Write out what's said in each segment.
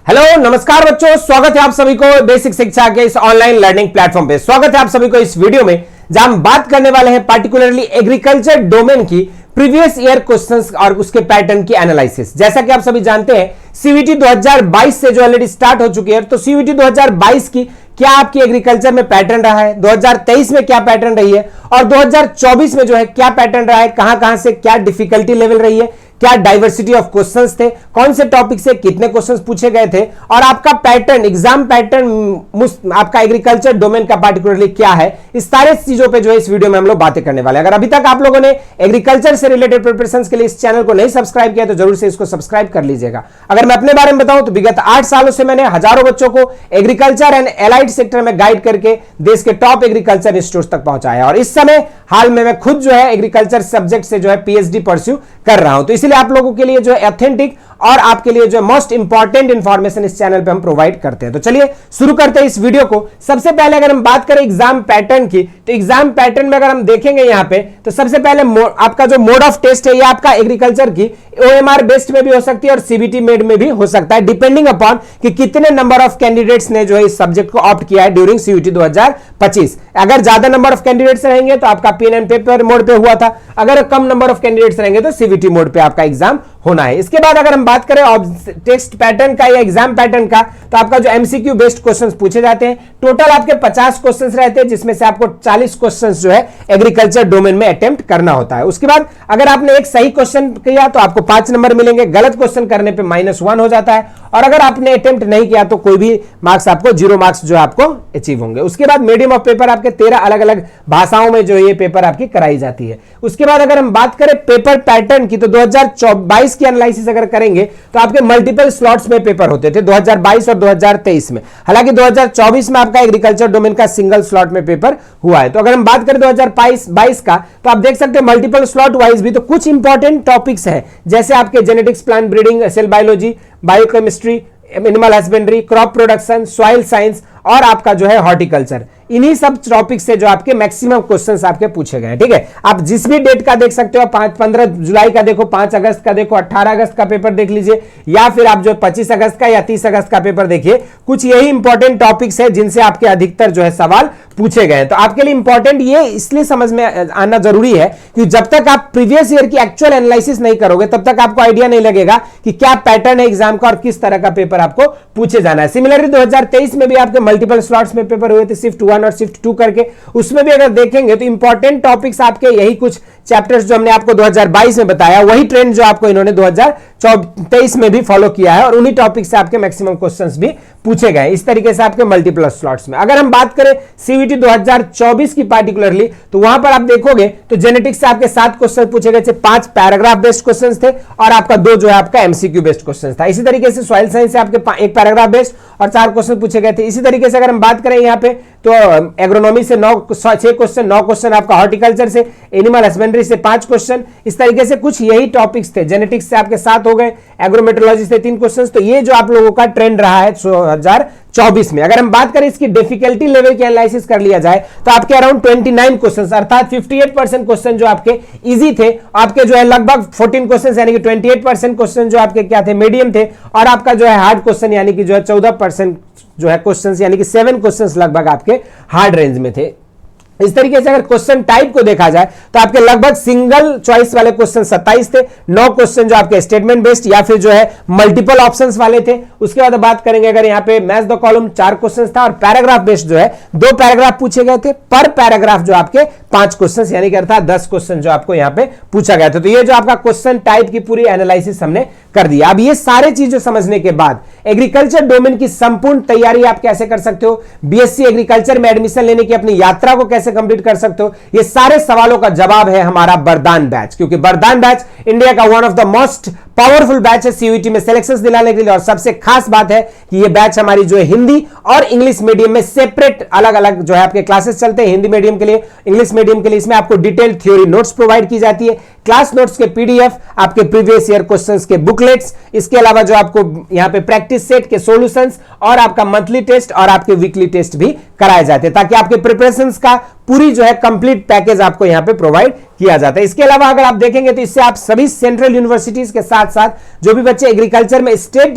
Hello नमस्कार बच्चों, स्वागत है आप सभी को बेसिक शिक्षा के इस ऑनलाइन लर्निंग प्लेटफॉर्म पे। स्वागत है आप सभी को इस वीडियो में जहां हम बात करने वाले हैं पार्टिकुलरली एग्रीकल्चर डोमेन की प्रीवियस ईयर क्वेश्चंस और उसके पैटर्न की एनालिसिस। जैसा कि आप सभी जानते हैं सीवीटी 2022 से जो ऑलरेडी स्टार्ट हो चुकी है, तो सीवीटी 2022 की क्या आपकी एग्रीकल्चर में पैटर्न रहा है, 2023 में क्या पैटर्न रही है और 2024 में जो है क्या पैटर्न रहा है, कहां से क्या डिफिकल्टी लेवल रही है, क्या डाइवर्सिटी ऑफ क्वेश्चंस थे, कौन से टॉपिक से कितने क्वेश्चंस पूछे गए थे और आपका पैटर्न एग्जाम पैटर्न आपका एग्रीकल्चर डोमेन का पार्टिकुलरली क्या है, इस सारे चीजों पे जो है इस वीडियो में हम लोग बातें करने वाले हैं। अगर अभी तक आप लोगों ने एग्रीकल्चर से रिलेटेड प्रिपरेशंस के लिए इस चैनल को नहीं सब्सक्राइब किया तो जरूर से इसको सब्सक्राइब कर लीजिएगा। अगर मैं अपने बारे में बताऊं तो विगत 8 सालों से मैंने हजारों बच्चों को एग्रीकल्चर एंड एलाइड सेक्टर में गाइड करके देश के टॉप एग्रीकल्चर इंस्टीट्यूट तक पहुंचाया और इस समय हाल में मैं खुद जो है एग्रीकल्चर सब्जेक्ट से जो है पीएचडी परस्यू कर रहा हूं। तो इसलिए आप लोगों के लिए जो है ऑथेंटिक और आपके लिए जो मोस्ट इंपॉर्टेंट इंफॉर्मेशन इस चैनल पे हम प्रोवाइड करते हैं। तो चलिए शुरू करते हैं इस वीडियो को। सबसे पहले अगर हम बात करें एग्जाम पैटर्न की, तो एग्जाम पैटर्न में अगर हम देखेंगे यहां पे, तो सबसे पहले आपका जो मोड ऑफ टेस्ट है ये आपका एग्रीकल्चर की ओएमआर बेस्ड में भी हो सकती है और सीबीटी मेड में भी हो सकता है, डिपेंडिंग अपॉन कि कितने नंबर ऑफ कैंडिडेट्स ने जो है इस सब्जेक्ट को ऑप्ट किया है ड्यूरिंग सीयूटी 2025। अगर ज्यादा नंबर ऑफ कैंडिडेट्स रहेंगे तो आपका पेन एंड पेपर मोड पे हुआ था, अगर कम नंबर ऑफ कैंडिडेट्स रहेंगे तो सीबीटी मोड पे आपका एग्जाम होना है। इसके बाद अगर हम बात करें टेक्स्ट पैटर्न का या एग्जाम पैटर्न का, तो आपका जो एमसीक्यू बेस्ड क्वेश्चंस पूछे जाते हैं, टोटल आपके 50 क्वेश्चंस रहते हैं जिसमें से आपको 40 क्वेश्चंस जो है एग्रीकल्चर डोमेन में अटेम्प्ट करना होता है। उसके बाद अगर आपने एक सही क्वेश्चन किया तो आपको 5 नंबर मिलेंगे, गलत क्वेश्चन करने पे -1 हो जाता है और अगर आपने अटेम्प्ट नहीं किया तो कोई भी मार्क्स आपको 0 मार्क्स जो आपको अचीव होंगे। उसके बाद मीडियम ऑफ पेपर आपके 13 अलग अलग भाषाओं में जो ये पेपर आपकी कराई जाती है। उसके बाद अगर हम बात करें पेपर पैटर्न की, तो 2022 की एनालिसिस अगर करेंगे तो आपके मल्टीपल स्लॉट्स में पेपर होते थे 2022 और 2023 में। हालांकि 2024 में आपका एग्रीकल्चर डोमेन का सिंगल स्लॉट में पेपर हुआ है। तो अगर हम बात करें 2022 का, तो आप देख सकते हैं मल्टीपल स्लॉट वाइज भी तो कुछ इंपॉर्टेंट टॉपिक्स हैं, जैसे आपके genetics, plant breeding, cell biology, biochemistry, animal husbandry, crop production, soil science और आपका जो है हॉर्टिकल्चर। इन्हीं सब टॉपिक से जो आपके मैक्सिमम क्वेश्चंस आपके पूछे गए हैं। ठीक है, आप जिस भी डेट का देख सकते हो, 15 जुलाई का देखो, 5 अगस्त का देखो, 18 अगस्त का पेपर देख लीजिए, या फिर आप जो 25 अगस्त का या 30 अगस्त का पेपर देखिए। कुछ यही इंपॉर्टेंट टॉपिक्स है जिनसे आपके अधिकतर जो है सवाल पूछे गए। तो आपके लिए इंपॉर्टेंट ये इसलिए समझ में आना जरूरी है कि जब तक आप प्रीवियस ईयर की एक्चुअल एनालिसिस नहीं करोगे तब तक आपको आइडिया नहीं लगेगा कि क्या पैटर्न है एग्जाम का और किस तरह का पेपर आपको पूछे जाना है। सिमिलरली 2023 में भी आपके मल्टीपल स्लॉट्स में पेपर हुए थे, शिफ्ट 1 और शिफ्ट 2 करके। उसमें भी अगर देखेंगे तो इंपॉर्टेंट टॉपिक्स आपके यही कुछ चैप्टर्स जो हमने आपको 2022 में बताया, वही ट्रेंड जो आपको इन्होंने 2023 में भी फॉलो किया है और उन्हीं टॉपिक से आपके मैक्सिमम क्वेश्चंस भी पूछे गए। इस तरीके से आपके मल्टीपल स्लॉट्स में अगर हम बात करें सीवीटी 2024 की पार्टिकुलरली, तो वहां पर आप देखोगे तो जेनेटिक्स से आपके 7 क्वेश्चन पूछे गए थे, 5 पैराग्राफ बेस्ड क्वेश्चंस थे और आपका 2 जो है आपका एमसीक्यू बेस्ड क्वेश्चन था। इसी तरीके से सॉइल साइंस से आपके 1 पैराग्राफ बेस्ड और 4 क्वेश्चन पूछे गए थे। इसी तरीके से अगर हम बात करें यहाँ पे तो एग्रोनॉमी से 6 क्वेश्चन, 9 क्वेश्चन आपका हॉर्टिकल्चर से, एनिमल हस्बेंड्री से 5 क्वेश्चन। इस तरीके से कुछ यही टॉपिक्स थे। जेनेटिक्स से आपके 7 हो गए, एग्रोमेट्रोलॉजी से 3 क्वेश्चन। तो ये जो आप लोगों का ट्रेंड रहा है 2024 में। अगर हम बात करें इसकी डिफिकल्टी लेवल की एनालिसिस कर लिया जाए तो आपके अराउंड 29 क्वेश्चन, अर्थात 58% क्वेश्चन जो आपके इजी थे, आपके जो है लगभग 14 क्वेश्चन यानी कि 28% क्वेश्चन जो आपके क्या थे, मीडियम थे, और आपका जो है हार्ड क्वेश्चन यानी कि जो है 14% जो है क्वेश्चंस यानी कि 7 क्वेश्चंस लगभग आपके हार्ड रेंज में थे। इस तरीके से अगर क्वेश्चन टाइप को देखा जाए तो आपके लगभग सिंगल चॉइस वाले क्वेश्चन 27 थे, 9 क्वेश्चन जो आपके स्टेटमेंट बेस्ड या फिर जो है मल्टीपल ऑप्शंस वाले थे। उसके बाद बात करेंगे अगर यहाँ पे मैच द कॉलम 4 क्वेश्चन था और पैराग्राफ बेस्ड जो है 2 पैराग्राफ पूछे गए थे, पर पैराग्राफ जो आपके 5 क्वेश्चन यानी कि अर्थात 10 क्वेश्चन जो आपको यहाँ पे पूछा गया था। तो ये जो आपका क्वेश्चन टाइप की पूरी एनालिसिस हमने कर दिया। अब ये सारे चीजें समझने के बाद एग्रीकल्चर डोमेन की संपूर्ण तैयारी आप कैसे कर सकते हो, बीएससी एग्रीकल्चर में एडमिशन लेने की अपनी यात्रा को कैसे कंप्लीट कर सकते हो, ये सारे सवालों का जवाब है हमारा वरदान बैच। क्योंकि वरदान बैच इंडिया का one of the most powerful batch है सीयूईटी में सिलेक्शंस दिलाने के लिए। और सबसे खास बात है कि ये बैच हमारी जो है हिंदी और इंग्लिश मीडियम में सेपरेट अलग अलग जो है आपके क्लासेस चलते हैं। हिंदी मीडियम के लिए, इंग्लिश मीडियम के लिए इसमें आपको डिटेल थ्योरी नोट्स प्रोवाइड की जाती है, क्लास नोट्स के पीडीएफ, आपके प्रीवियस ईयर क्वेश्चंस के बुकलेट्स, इसके अलावा जो आपको यहाँ पे प्रैक्टिस सेट के सॉल्यूशंस और आपका मंथली टेस्ट और आपके वीकली टेस्ट भी कराए जाते हैं, ताकि आपके प्रिपरेशंस का पूरी जो है कंप्लीट पैकेज आपको यहाँ पे प्रोवाइड किया जाता है। इसके अलावा अगर आप देखेंगे तो इससे आप सभी सेंट्रल यूनिवर्सिटीज के साथ साथ जो भी बच्चे एग्रीकल्चर में स्टेट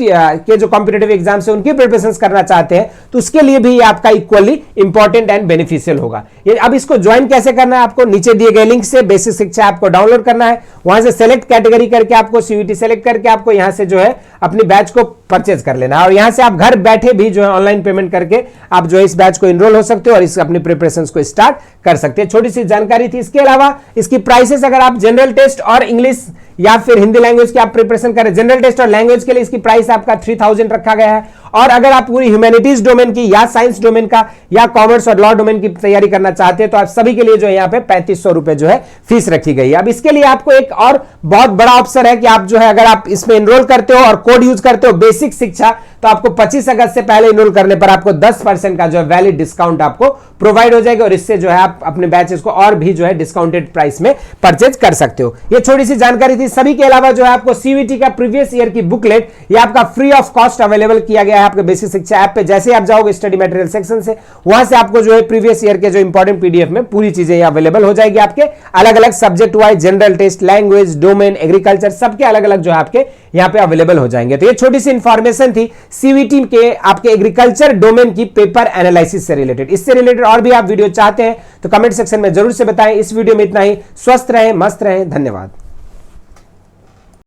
के जो कॉम्पिटेटिव एग्जाम्स है उनकी प्रिपरेशन करना चाहते हैं तो उसके लिए भी आपका इक्वली इंपॉर्टेंट एंड बेनिफिशियल होगा। ये अब इसको ज्वाइन कैसे करना है, आपको नीचे दिए गए लिंक से बेसिक शिक्षा ऐप को डाउनलोड करना है, वहां से सेलेक्ट कैटेगरी करके आपको सीयूईटी सेलेक्ट करके आपको यहां से जो है अपनी बैच को परचेज कर लेना है और यहां से आप घर बैठे भी जो है ऑनलाइन पेमेंट करके आप जो है इस बैच को इनरोल हो सकते हो और इस अपनी प्रिपरेशंस को स्टार्ट कर सकते हैं। छोटी सी जानकारी थी। इसके अलावा इसकी प्राइसेस अगर आप जनरल टेस्ट और इंग्लिश या फिर हिंदी लैंग्वेज की आप प्रिपरेशन करें, जनरल टेस्ट और लैंग्वेज के लिए इसकी प्राइस आपका 3000 रखा गया है और अगर आप पूरी ह्यूमैनिटीज डोमेन की या साइंस डोमेन का या कॉमर्स और लॉ डोमेन की तैयारी करना चाहते हैं तो आप सभी के लिए जो है यहाँ पे 3500 रुपए जो है फीस रखी गई है। अब इसके लिए आपको एक और बहुत बड़ा ऑप्शन है कि आप जो है अगर आप इसमें इनरोल करते हो और कोड यूज करते हो बेसिक शिक्षा तो आपको 25 अगस्त से पहले इनरोल करने पर आपको 10% का जो है वैलिड डिस्काउंट आपको प्रोवाइड हो जाएगा और इससे जो है आप अपने बैचेस को और भी जो है डिस्काउंटेड प्राइस में परचेज कर सकते हो। ये छोटी सी जानकारी थी। सभी के अलावा जो है आपको सीयूईटी का प्रीवियस ईयर की बुकलेट ये आपका फ्री ऑफ कॉस्ट अवेलेबल किया गया है आपके बेसिक शिक्षा ऐप पे। जैसे आप जाओगे स्टडी मटेरियल सेक्शन से वहां से आपको जो है प्रीवियस ईयर के जो इंपॉर्टेंट पीडीएफ में पूरी चीजें अवेलेबल हो जाएगी आपके अलग अलग subject wise, general test, language, domain, agriculture सबके अलग अलग जो है आपके यहाँ पे अवेलेबल हो जाएंगे। तो ये छोटी सी इंफॉर्मेशन थी सीयूईटी के आपके एग्रीकल्चर डोमेन की पेपर एनालिसिस से रिलेटेड। इससे रिलेटेड और भी आप वीडियो चाहते हैं तो कमेंट सेक्शन में जरूर से बताएं। इस वीडियो में इतना ही। स्वस्थ रहें, मस्त रहें, धन्यवाद।